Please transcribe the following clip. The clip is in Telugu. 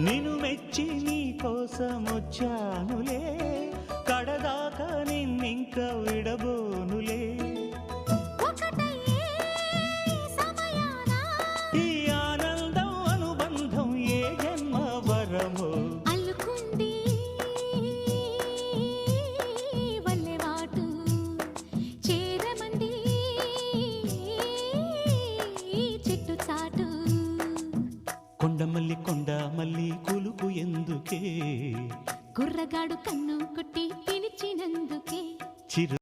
నిన్ను మెచ్చి నీ కోసం వచ్చానులే, కడదాకా నిన్నింక విడబోనులే. ఈ ఆనందం అనుబంధం ఏ జన్మ వరమో. అల్లుకుంది వల్లెవాటు చేరమంది చెట్టు చాటు. కొండమల్లి కొండ మల్లి కులుకు ఎందుకే, కుర్రగాడు కన్ను కొట్టి పిలిచినందుకే. చిరు